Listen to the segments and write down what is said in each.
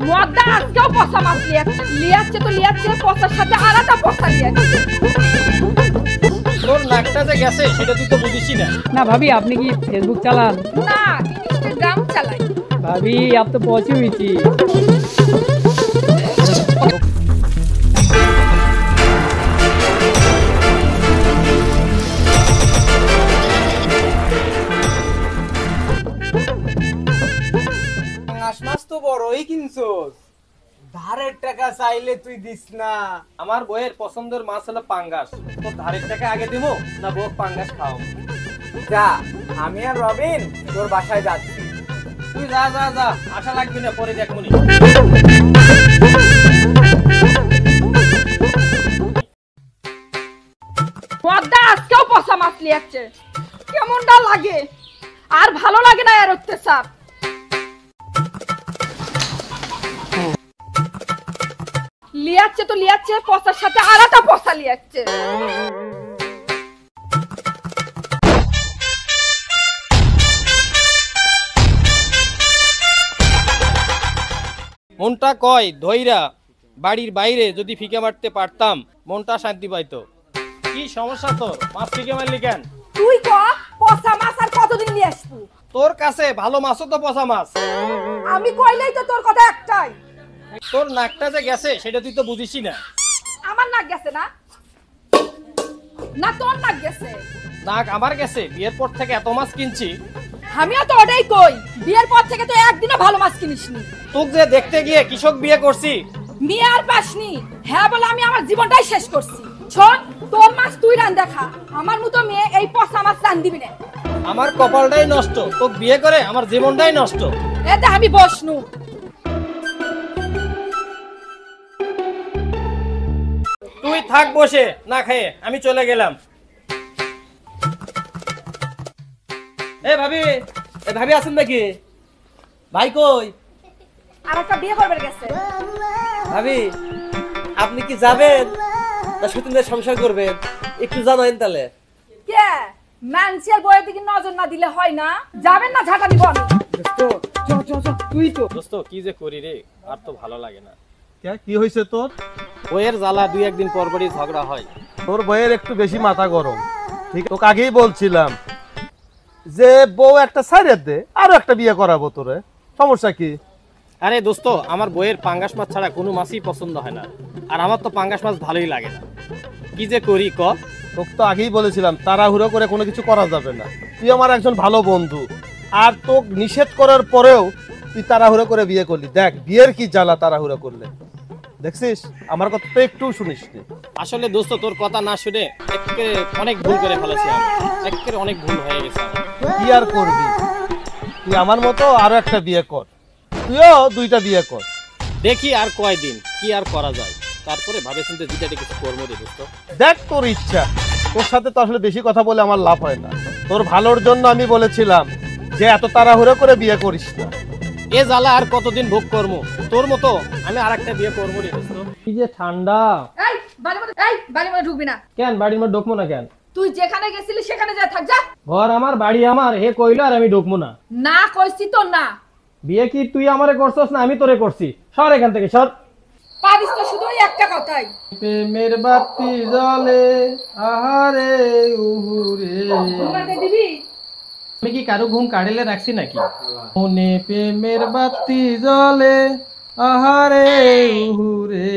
মদা আজকেও পচা মাছ লিয়াচ্ছে তো লিয়াচ্ছে, পচার সাথে আলাদা পচা লিয়াচ্ছে। তোর নাকটা যে গেছে সেটা তুই তো বুঝিসই না। না ভাবি, আপনি কি ফেসবুক চালান? না, ইনস্টাগ্রাম চালাই। ভাবি আপ তো পৌঁছে হয়েছি। মাছ তো বড়ই কিনছস, ধারের টাকা চাইলে তুই দিস না। আমার বইয়ের পছন্দের মাছ হলো পাঙ্গাস। তোর ধারের টাকা আগে দিব না বউ পাঙ্গাস খাও? যা, আমি আর রবিন তোর বাসায় যাচ্ছি। তুই যা যা যা, আশা লাগবি না, পরে দেখ মনি। মদা আজকেও পচা মাছ লিয়াচ্ছে, কেমনটা লাগে? আর ভালো লাগে না এর অত্যাচার। লিয়াচ্ছে তো লিয়াচ্ছে, পচার সাথে আলাদা পচা লিয়াচ্ছে। মনটা কয় ধইরা বাড়ির বাইরে যদি ফিকে মারতে পারতাম মনটা শান্তি পাইতো। কি সমস্যা তোর? মাছ ফিকে মারলি কেন? তুই ক পচা মাছ আর কতদিন নিয়ে আসবো? তোর কাছে ভালো মাছও তো পচা মাছ। আমি কইলেই তো তোর কথা একটাই। তোর নাকটা যে গেছে সেটা তুই তো বুঝিসই না। আমার নাক গেছে না? না তোর নাক গেছে? নাক আমার গেছে, বিয়ের পর থেকে এত মাছ কিনছি। আমিও তো ওটাই কই, বিয়ের পর থেকে তো একদিনও ভালো মাছ কিনিসনি। তোকে যে দেখতে গিয়ে কৃষক বিয়ে করছি। বিয়ে আর পাসনি? হ্যাঁ বলে আমি আমার জীবনটাই শেষ করছি। শোন, তোর মাছ তুই রান দেখা, আমার মতো মেয়ে এই পচা মাছ রান দিবি না। আমার কপালটাই নষ্ট, তোকে বিয়ে করে আমার জীবনটাই নষ্ট। এতে আমি বসনু। তুই থাক বসে না খেয়ে, আমি চলে গেলাম। ভাবি, ভাবি আছেন নাকি? ভাই কই? আর একটা বিয়ে করবার গেছে। ভাবি আপনি কি যাবেন না সতীনের সংসার করবেন? একটু জানাইন তাহলে। কে মানুষের বইয়ের দিকে নজর না দিলে হয় না? যাবেন না ঝাঁটা দিব আমি। তুই তো দোস্ত কি যে করি রে, আর তো ভালো লাগে না। কি হয়েছে তোর? বইয়ের জ্বালা দুই একদিন পর পরই ঝগড়া হয়। তোর বইয়ের একটু বেশি মাথা গরম। ঠিক, তোকে আগেই বলছিলাম যে বউ একটা সাইড দে, আরো একটা বিয়ে করাবো তোরে। সমস্যা কি? আরে দোস্ত, আমার বইয়ের পাঙ্গাস মাছ ছাড়া কোনো মাছই পছন্দ হয় না, আর আমার তো পাঙ্গাস মাছ ভালোই লাগে না। কি যে করি ক? তোকে তো আগেই বলেছিলাম তাড়াহুড়ো করে কোনো কিছু করা যাবে না। তুই আমার একজন ভালো বন্ধু, আর তোকে নিষেধ করার পরেও তুই তাড়াহুড়ো করে বিয়ে করলি। দেখ বিয়ের কি জ্বালা তাড়াহুড়ো করলে। দেখছিস, আমার কথা তো একটু শুনিস নি। আসলে দোস্ত তোর কথা না শুনে একেবারে অনেক ভুল করে ফেলেছি আমি, একেবারে অনেক ভুল হয়ে গেছে আমার। কি আর করবি, তুই আমার মতো আরো একটা বিয়ে কর, তুইও দুইটা বিয়ে কর। দেখি আর কয়দিন কি আর করা যায়, তারপরে ভাবে চিন্তে দুইটা কিছু করবো রে দোস্ত। দেখ তোর ইচ্ছা, তোর সাথে তো আসলে বেশি কথা বলে আমার লাভ হয় না। তোর ভালোর জন্য আমি বলেছিলাম যে এত তাড়াহুড়ো করে বিয়ে করিস না। এ জ্বালা আর কতদিন ভোগ করবো? তোর মতো আমি আর একটা বিয়ে করবো রে দোস্ত। কি যে ঠান্ডা। বাড়ির মধ্যে ঢুকবি না। কেন বাড়ির মধ্যে ঢুকবো না কেন? তুই যেখানে গেছিলি সেখানে যা থাক, যা। ঘর আমার, বাড়ি আমার, হে কইলো আর আমি ঢুকবো না। না কইছি তো না। বিয়ে কি তুই আমারে করছস না আমি তোরে করছি? সর এখান থেকে, সর। পারিস তো শুধু ওই একটা কথাই। প্রেমের বাতি জ্বলে আহারে উহুরে। ঘুমাতে দিবি? আমি কি কারো ঘুম কাড়েলে রাখছি নাকি? মনে প্রেমের বাতি জ্বলে আহারে উহুরে,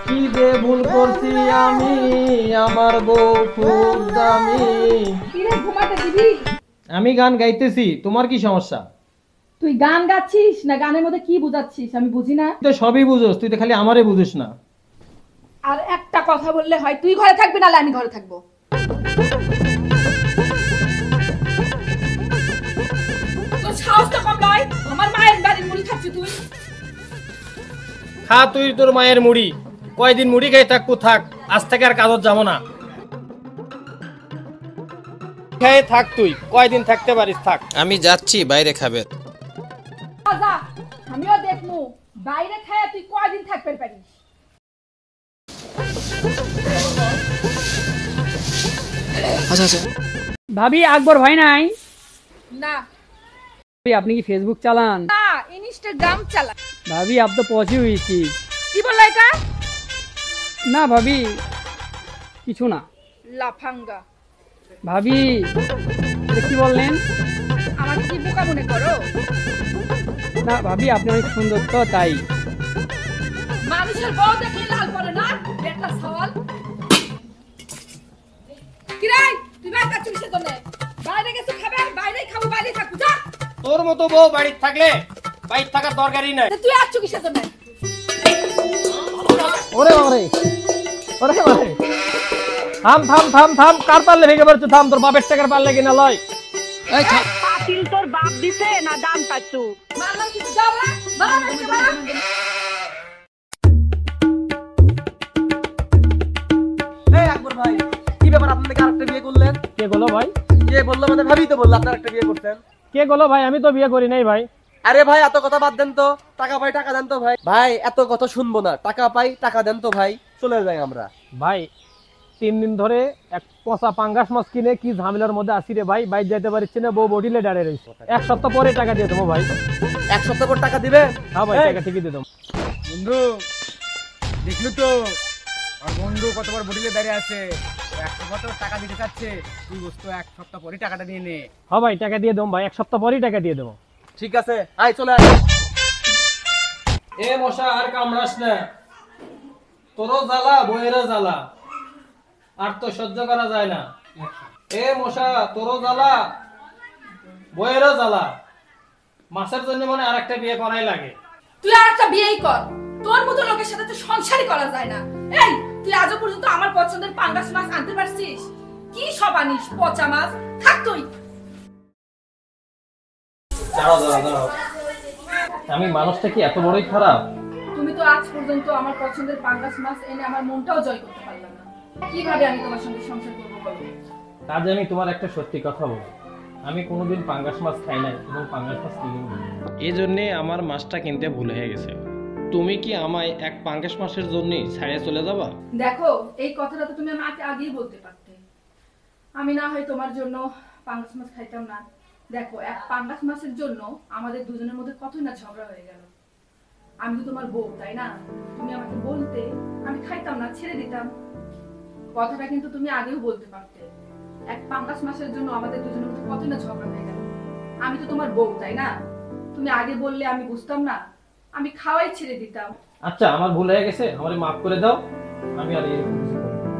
কি যে ভুল করছি আমি, আমার বউ খুব দামি। কিরে ঘুমাতে দিবি? আমি গান গাইতেছি, তোমার কি সমস্যা? তুই গান গাচ্ছিস না গানের মধ্যে কি বুঝাচ্ছিস আমি বুঝি না। তুই তো সবই বুঝোস, তুই তো খালি আমারে বুঝিস না। আর একটা কথা বললে হয়, তুই ঘরে থাকবি না আমি ঘরে থাকবো। তোর সাহস তো কম নয়, আমার মায়ের বাড়ির মুড়ি খাচ্ছিস তুই। খা তুই তোর মায়ের মুড়ি, কয়দিন মুড়ি খেয়ে থাকবো থাক, আজ থেকে আর কাজত যাবো না। খেয়ে থাক, তুই কয়দিন থাকতে পারিস থাক। আমি যাচ্ছি বাইরে খাবে। যা, আমিও দেখমু বাইরে খায় তুই কয়দিন থাকতে পারিস। ভাবি আকবর ভাই নাই? না। আপনি কি ফেসবুক চালান? না, इंस्टाग्राम चला। भाभी आप तो पहुंची हुई थी। কি বললা এটা? ना भाभी কিছু না। লাফাঙ্গা। ভাবি এটা কি বললেন? আমাকে কি বোকা মনে করো? না ভাবি আপনি অনেক সুন্দর তো তাই। মানুষের বউ দেখলে লাল পড়ে না? এটা সওয়াল। কি রে? তুই বাইরে কাচ্ছিস কিসের জন্য? বাইরে গেছিস খাবে, বাইরেই খাবো, বাইরেই থাকবো, যা। তোর মতো বউ বাড়িতে থাকলে বাইরে থাকার দরকারই নাই। তুই আসছিস কিসের জন্য? ওরে ওরে ওরে ওরে থাম থাম থাম থাম কার পারলে ভেঙে পড়ছে, থাম তোর বাপের টাকার পারলে কিনা লয়। এই পাতিল তোর বাপ দিছে না দাম পাচ্ছু? মারলাম কি যাও না? বাবা না বাবা। এই আকবর ভাই, কি ব্যাপার আপনি নাকি আরেকটা বিয়ে করলেন? কে বলো ভাই? কে বললো মানে ভাবি তো বললো আপনার একটা বিয়ে করতেন। কে বলো ভাই? আমি তো বিয়ে করি নাই ভাই। আরে ভাই এত কথা বাদ দেন তো, টাকা পাই টাকা দেন তো ভাই। ভাই এত কথা শুনবো না, টাকা পাই টাকা দেন তো ভাই, চলে যাই আমরা। ভাই 3 দিন ধরে এক পচা পাঙ্গাস মাছ কিনে কি ঝামেলার মধ্যে আসি রে ভাই, বাইরে যেতে পারছি না, বউ বডিলে দাঁড়িয়ে রয়েছে। 1 সপ্তাহ পরে টাকা দিয়ে দেবো ভাই। 1 সপ্তাহ পর টাকা দিবে? হ্যাঁ ভাই এই, টাকা ঠিকই দিয়ে দেবো। বন্ধু দেখলু তো আর বন্ধু কতবার বডিলে দাঁড়িয়ে আছে, 100 টাকা দিতে চাচ্ছে, তুই বস্তু 1 সপ্তাহ পরে টাকাটা দিয়ে নে। হ্যাঁ ভাই টাকা দিয়ে দেবো ভাই, 1 সপ্তাহ পরেই টাকা দিয়ে দেবো। ঠিক আছে আয় চলে আয়। এ মশা আর কামড়াস না, তোরও জ্বালা বইয়েরও জ্বালা, আর তো সহ্য করা যায় না। এ মশা তোরও জ্বালা বইয়েরও জ্বালা, মাছের জন্য মানে আরেকটা বিয়ে করাই লাগে। তুই আর একটা বিয়েই কর, তোর মতো লোকের সাথে তো সংসারই করা যায় না। এই তুই আজও পর্যন্ত আমার পছন্দের পাঙ্গাস মাছ আনতে পারছিস? কি সব আনিস পচা মাছ? থাক তুই। দাঁড়াও দাঁড়াও দাঁড়াও, আমি মানুষটা কি এত বড়ই খারাপ? তুমি তো আজ পর্যন্ত আমার পছন্দের পাঙ্গাস মাছ এনে আমার মনটাও জয় করতে পারলে না। কিভাবে আমি তোমার সঙ্গে সংসার করবো বলো? আজ আমি তোমার একটা সত্যি কথা বলবো, আমি কোনোদিন পাঙ্গাস মাছ খাই নাই এবং পাঙ্গাস মাছ কিনিও না। এই জন্যে আমার মাছটা কিনতে ভুল হয়ে গেছে। তুমি কি আমায় এক পাঙ্গাস মাছের জন্যই ছাড়িয়ে চলে যাবা? দেখো এই কথাটা তো তুমি আমাকে আগেই বলতে পারতে, আমি না হয় তোমার জন্য পাঙ্গাস মাছ খাইতাম না। দেখো এক পাঙ্গাস মাছের জন্য আমাদের দুজনের মধ্যে কতই না ঝগড়া হয়ে গেল। আমি তো তোমার বউ তাই না? তুমি আমাকে বলতে, আমি খাইতাম না, ছেড়ে দিতাম। কথাটা কিন্তু তুমি আগেও বলতে পারতে। এক পাঙ্গাস মাছের জন্য আমাদের দুজনের মধ্যে কতই না ঝগড়া হয়ে গেল। আমি তো তোমার বউ তাই না? তুমি আগে বললে আমি বুঝতাম না, আমি খাওয়াই ছেড়ে দিতাম। আচ্ছা আমার ভুল হয়ে গেছে, আমারে মাফ করে দাও, আমি আর এরকম কিছু করব না।